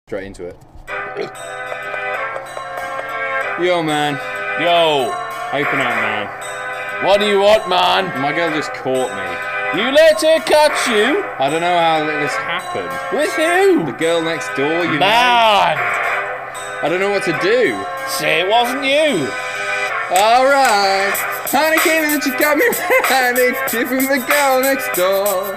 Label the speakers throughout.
Speaker 1: straight into it. Yo, man.
Speaker 2: Yo.
Speaker 1: Open up, man.
Speaker 2: What do you want, man?
Speaker 1: My girl just caught me.
Speaker 2: You let her catch you?
Speaker 1: I don't know how this happened.
Speaker 2: With who?
Speaker 1: The girl next door, you know.
Speaker 2: Man.
Speaker 1: I don't know what to do.
Speaker 2: Say it wasn't you.
Speaker 1: Alright. Honey came in and she got me right. It's different from the girl next door.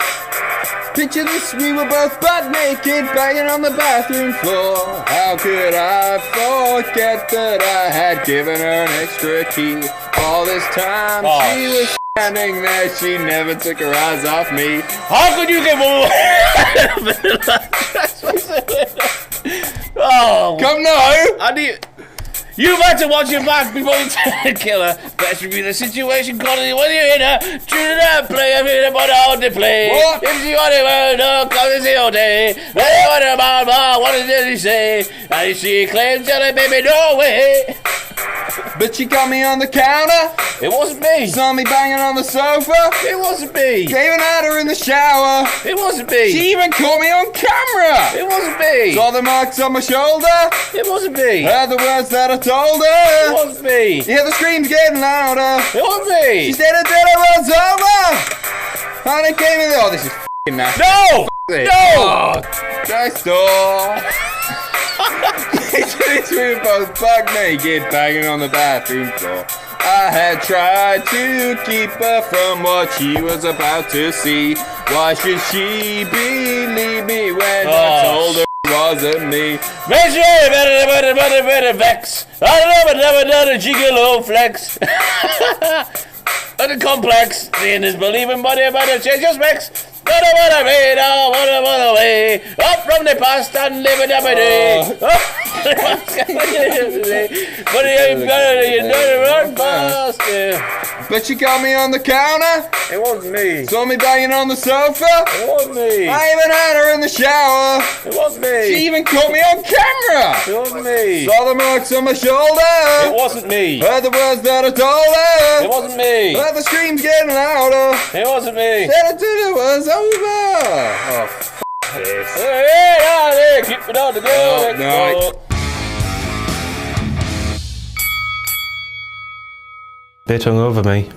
Speaker 1: Picture this, we were both butt naked, banging on the bathroom floor. How could I forget that I had given her an extra key? All this time she was standing there, she never took her eyes off me.
Speaker 2: How could you give away? Oh,
Speaker 1: come now!
Speaker 2: I need. You better watch your back before you turn killer. Better be the situation quality when you're in her. Choose that play, I'm in about all the play.
Speaker 1: What?
Speaker 2: If you want to know, come and see all day. What did he say? And she claims that baby, no way.
Speaker 1: But she got me on the counter.
Speaker 2: It wasn't me.
Speaker 1: Saw me banging on the sofa.
Speaker 2: It wasn't me.
Speaker 1: Came and had her in the shower.
Speaker 2: It wasn't me.
Speaker 1: She even caught me on camera.
Speaker 2: It wasn't me.
Speaker 1: Saw the marks on my shoulder.
Speaker 2: It wasn't me.
Speaker 1: Heard the words that I told her.
Speaker 2: It wasn't me.
Speaker 1: Yeah, the screams getting louder.
Speaker 2: It wasn't me.
Speaker 1: She said until it was over. And it came in. Oh, this is f***ing nasty.
Speaker 2: No! No!
Speaker 1: Oh, next door. We were both buck naked, banging on the bathroom floor. I had tried to keep her from what she was about to see. Why should she believe me when I told her it wasn't me?
Speaker 2: Make sure you better vex. I never done a gigolo flex. But the complex, seeing is believing, but you better change your specs. What I made, what away. Up from the past and live it every day. But you ain't better, you know to run fast.
Speaker 1: But she got me on the counter.
Speaker 2: It wasn't me.
Speaker 1: Saw me banging on the sofa.
Speaker 2: It wasn't me.
Speaker 1: I even had her in the shower.
Speaker 2: It wasn't me.
Speaker 1: She even caught me on camera.
Speaker 2: It wasn't me.
Speaker 1: Saw the marks on my shoulder.
Speaker 2: It wasn't me.
Speaker 1: Heard the words that I told her.
Speaker 2: It wasn't me.
Speaker 1: Heard the screams getting louder.
Speaker 2: It wasn't me.
Speaker 1: Said until it was over. Oh, f*** this.
Speaker 2: Hey, keep it on the go.
Speaker 1: No.
Speaker 3: Bit hungover, me.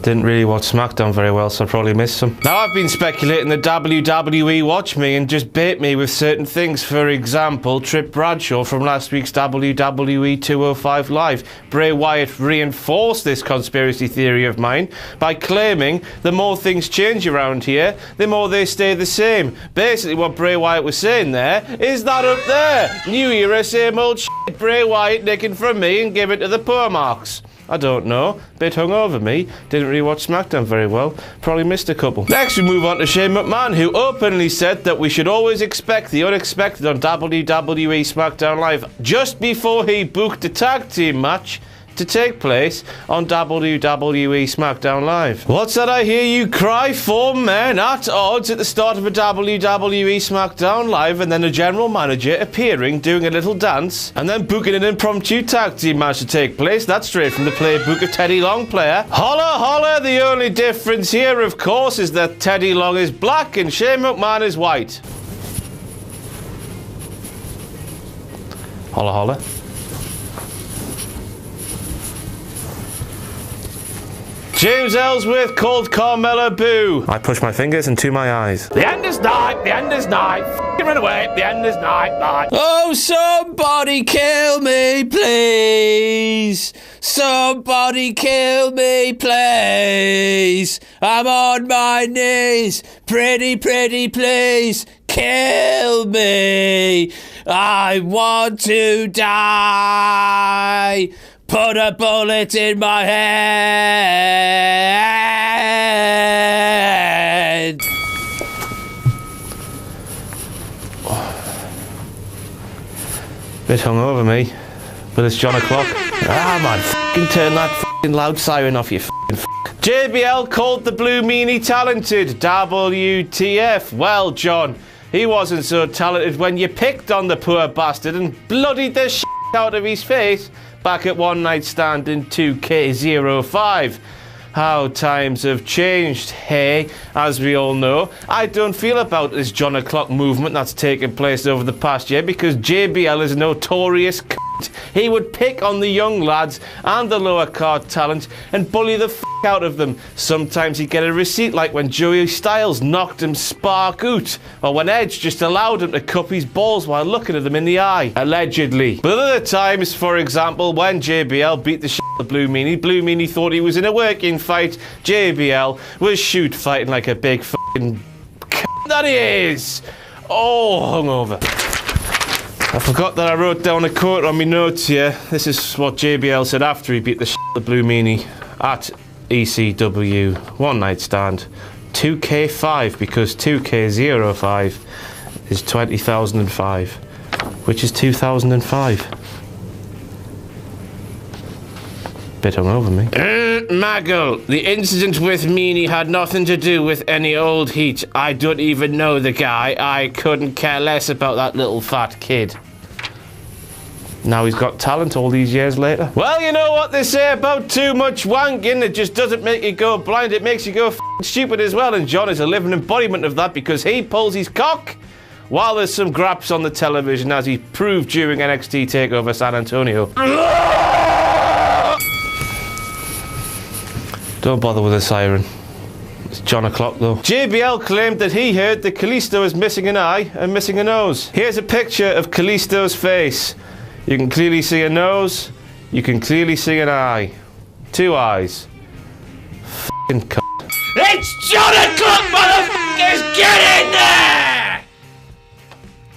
Speaker 3: Didn't really watch SmackDown very well, so I probably missed some. Now, I've been speculating that WWE watch me and just bait me with certain things. For example, Trip Bradshaw from last week's WWE 205 Live. Bray Wyatt reinforced this conspiracy theory of mine by claiming the more things change around here, the more they stay the same. Basically, what Bray Wyatt was saying there is that up there. New era, same old shit. Bray Wyatt nicking from me and give it to the poor marks. I don't know. Bit hungover, me. Didn't really watch SmackDown very well. Probably missed a couple. Next, we move on to Shane McMahon, who openly said that we should always expect the unexpected on WWE SmackDown Live just before he booked a tag team match to take place on WWE SmackDown Live. What's that I hear you cry? 4 men at odds at the start of a WWE SmackDown Live, and then a general manager appearing, doing a little dance, and then booking an impromptu tag team match to take place. That's straight from the playbook of Teddy Long player. Holla holla, the only difference here, of course, is that Teddy Long is black and Shane McMahon is white. Holla holla. James Ellsworth called Carmella boo. I push my fingers into my eyes. The end is nigh, the end is nigh. F***ing run away, the end is nigh, nigh.
Speaker 2: Oh, somebody kill me, please. Somebody kill me, please. I'm on my knees. Pretty, pretty, please. Kill me. I want to die. Put a bullet in my head.
Speaker 3: Bit hungover, me. But it's John o'clock. Ah, man, f***ing turn that f***ing loud siren off, you f***ing f***. JBL called the Blue Meanie talented. WTF. Well, John, he wasn't so talented when you picked on the poor bastard and bloodied the shit out of his face back at One Night Stand in 2K05. how times have changed. Hey, as we all know, I don't feel about this John O'Clock movement that's taken place over the past year because JBL is a notorious cunt. He would pick on the young lads and the lower card talent and bully the out of them. Sometimes he'd get a receipt, like when Joey Styles knocked him spark out, or when Edge just allowed him to cup his balls while looking at them in the eye, allegedly. But other times, for example, when JBL beat the shit out of Blue Meanie thought he was in a working fight. JBL was shoot fighting like a big fucking that he is. Oh, hungover. I forgot that I wrote down a quote on my notes here. This is what JBL said after he beat the shit out of Blue Meanie at ECW one night stand. 2K5, because 2K05 is 20,005, which is 2005. Bit hungover me. Maggle, the incident with Meanie had nothing to do with any old heat. I don't even know the guy. I couldn't care less about that little fat kid. Now he's got talent all these years later. Well, you know what they say about too much wanking. It just doesn't make you go blind, it makes you go f***ing stupid as well. And John is a living embodiment of that because he pulls his cock while there's some graps on the television, as he proved during NXT TakeOver San Antonio. Don't bother with the siren. It's John O'Clock though. JBL claimed that he heard that Kalisto is missing an eye and missing a nose. Here's a picture of Kalisto's face. You can clearly see a nose. You can clearly see an eye. 2 eyes. F***ing c***. It's John O'Clock, motherfuckers! Get in there!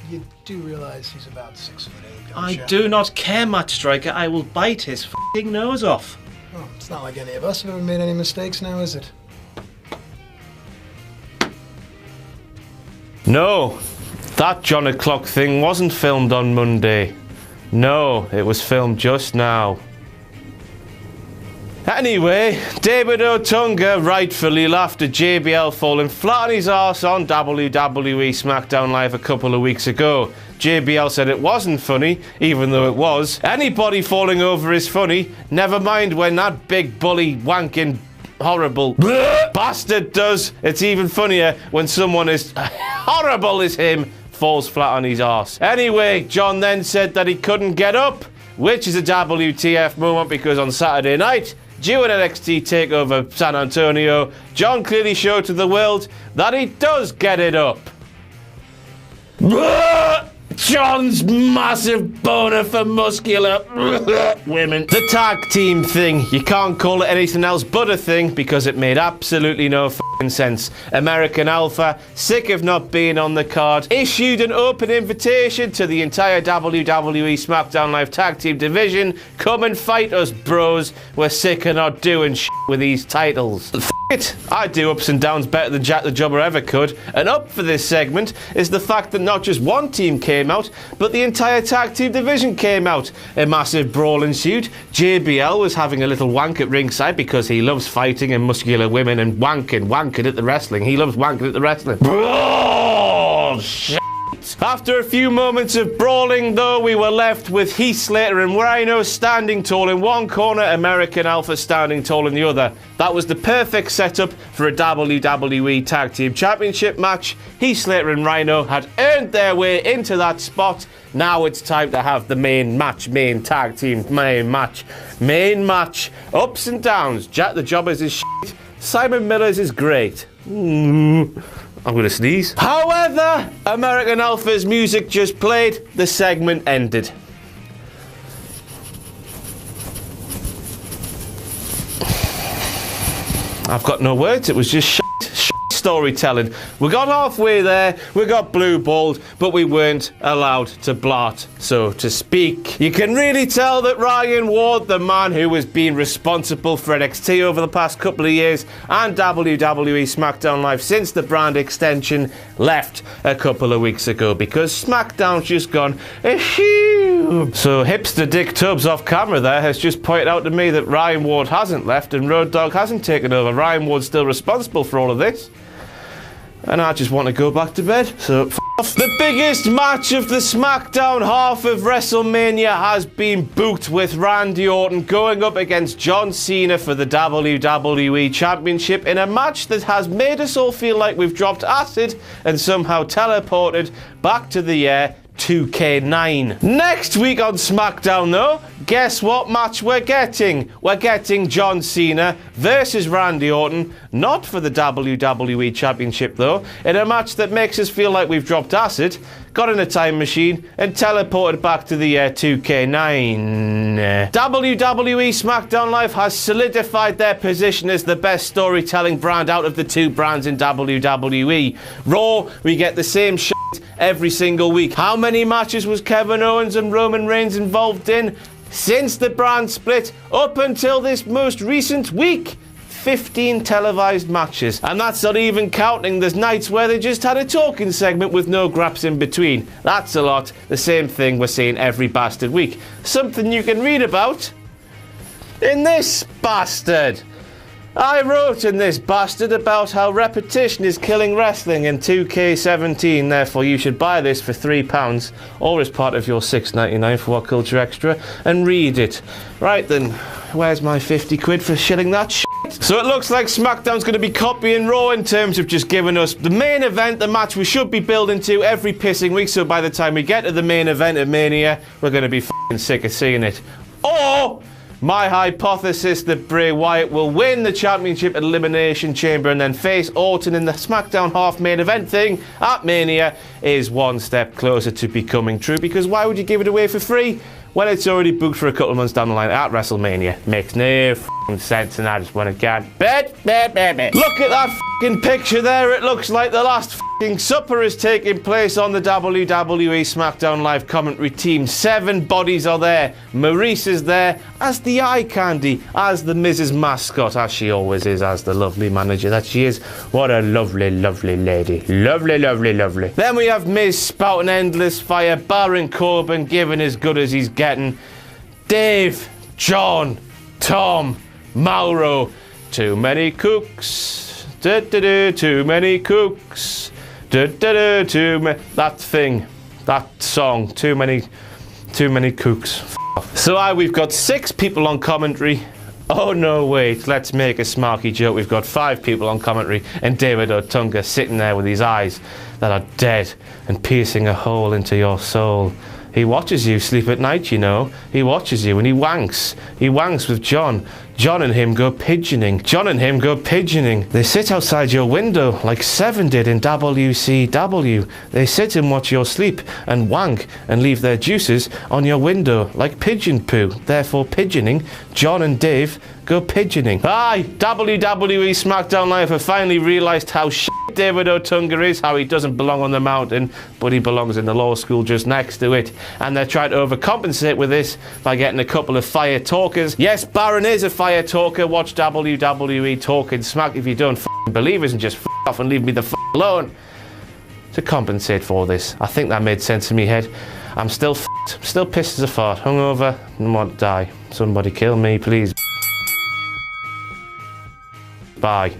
Speaker 4: You do realise he's about 6'8", don't
Speaker 3: I
Speaker 4: you?
Speaker 3: do not care, Matt Striker. I will bite his f***ing nose off.
Speaker 4: Oh, it's not like any of us have ever made any mistakes now, is it?
Speaker 3: No, that John O'Clock thing wasn't filmed on Monday. No, it was filmed just now. Anyway, David Otunga rightfully laughed at JBL falling flat on his arse on WWE SmackDown Live a couple of weeks ago. JBL said it wasn't funny, even though it was. Anybody falling over is funny, never mind when that big bully wanking horrible bastard does. It's even funnier when someone as horrible as him falls flat on his arse. Anyway, John then said that he couldn't get up, which is a WTF moment because on Saturday night, during NXT TakeOver San Antonio, John clearly showed to the world that he does get it up. John's massive boner for muscular women. The tag team thing. You can't call it anything else but a thing because it made absolutely no f***ing sense. American Alpha, sick of not being on the card, issued an open invitation to the entire WWE SmackDown Live tag team division. Come and fight us, bros. We're sick of not doing shit with these titles. It. I do ups and downs better than Jack the Jobber ever could, and up for this segment is the fact that not just one team came out, but the entire tag team division came out. A massive brawl ensued. JBL was having a little wank at ringside because he loves fighting and muscular women and wanking at the wrestling. He loves wanking at the wrestling. Brawl! After a few moments of brawling, though, we were left with Heath Slater and Rhino standing tall in one corner, American Alpha standing tall in the other. That was the perfect setup for a WWE Tag Team Championship match. Heath Slater and Rhino had earned their way into that spot. Now it's time to have the main match. Ups and downs. Jack the Jobber's is shit. Simon Miller's is great. I'm gonna sneeze. However, American Alpha's music just played, the segment ended. I've got no words, it was just shit storytelling. We got halfway there, we got blue balled, but we weren't allowed to blart, so to speak. You can really tell that Ryan Ward, the man who has been responsible for NXT over the past couple of years and WWE SmackDown Live since the brand extension, left a couple of weeks ago because SmackDown's just gone a-shoo. So hipster Dick Tubbs off camera there has just pointed out to me that Ryan Ward hasn't left and Road Dogg hasn't taken over. Ryan Ward's still responsible for all of this. And I just want to go back to bed. So, f*** The biggest match of the SmackDown half of WrestleMania has been booked, with Randy Orton going up against John Cena for the WWE Championship in a match that has made us all feel like we've dropped acid and somehow teleported back to the year 2K9. Next week on SmackDown, though, guess what match we're getting? We're getting John Cena versus Randy Orton, not for the WWE Championship, though, in a match that makes us feel like we've dropped acid, got in a time machine, and teleported back to the year 2K9. WWE SmackDown Live has solidified their position as the best storytelling brand out of the two brands in WWE. Raw, we get the same shit every single week. How many matches was Kevin Owens and Roman Reigns involved in since the brand split up until this most recent week? 15 televised matches, and that's not even counting there's nights where they just had a talking segment with no graps in between. That's a lot. The same thing we're seeing every bastard week. Something you can read about in this bastard. I wrote in this bastard about how repetition is killing wrestling in 2K17, therefore you should buy this for £3 or as part of your $6.99 for What Culture Extra and read it. Right then, where's my 50 quid for shilling that shit? So it looks like SmackDown's going to be copying Raw in terms of just giving us the main event, the match we should be building to every pissing week, so by the time we get to the main event of Mania, we're going to be f***ing sick of seeing it. Or my hypothesis that Bray Wyatt will win the championship at Elimination Chamber and then face Orton in the SmackDown half main event thing at Mania is one step closer to becoming true, because why would you give it away for free when it's already booked for a couple of months down the line at WrestleMania? Makes no f***ing sense, and I just want to get bet. Look at that f***ing picture there. It looks like the last f***ing supper is taking place on the WWE SmackDown Live commentary team. 7 bodies are there. Maurice is there as the eye candy, as the Mrs. Mascot, as she always is, as the lovely manager that she is. What a lovely, lovely lady. Lovely. Then we have Miz spouting endless fire, Baron Corbin giving as good as he's getting, Dave, John, Tom, Mauro, too many cooks, too many cooks, that thing, that song, too many cooks. So we've got 6 people on commentary. Oh no, wait, let's make a smarky joke. We've got 5 people on commentary and David Otunga sitting there with his eyes that are dead and piercing a hole into your soul. He watches you sleep at night, you know. He watches you and he wanks. He wanks with John. John and him go pigeoning. They sit outside your window like Seven did in WCW. They sit and watch your sleep and wank and leave their juices on your window like pigeon poo. Therefore pigeoning, John and Dave go pigeoning. Aye, WWE SmackDown Live have finally realised how shit David Otunga is, how he doesn't belong on the mountain, but he belongs in the law school just next to it. And they're trying to overcompensate with this by getting a couple of fire talkers. Yes, Baron is a fire talker. Watch WWE Talking Smack if you don't f***ing believe us, and just f*** off and leave me the f*** alone. To compensate for this, I think that made sense in me head. I'm still f***ed, still pissed as a fart, hungover, and want to die. Somebody kill me, please. Bye.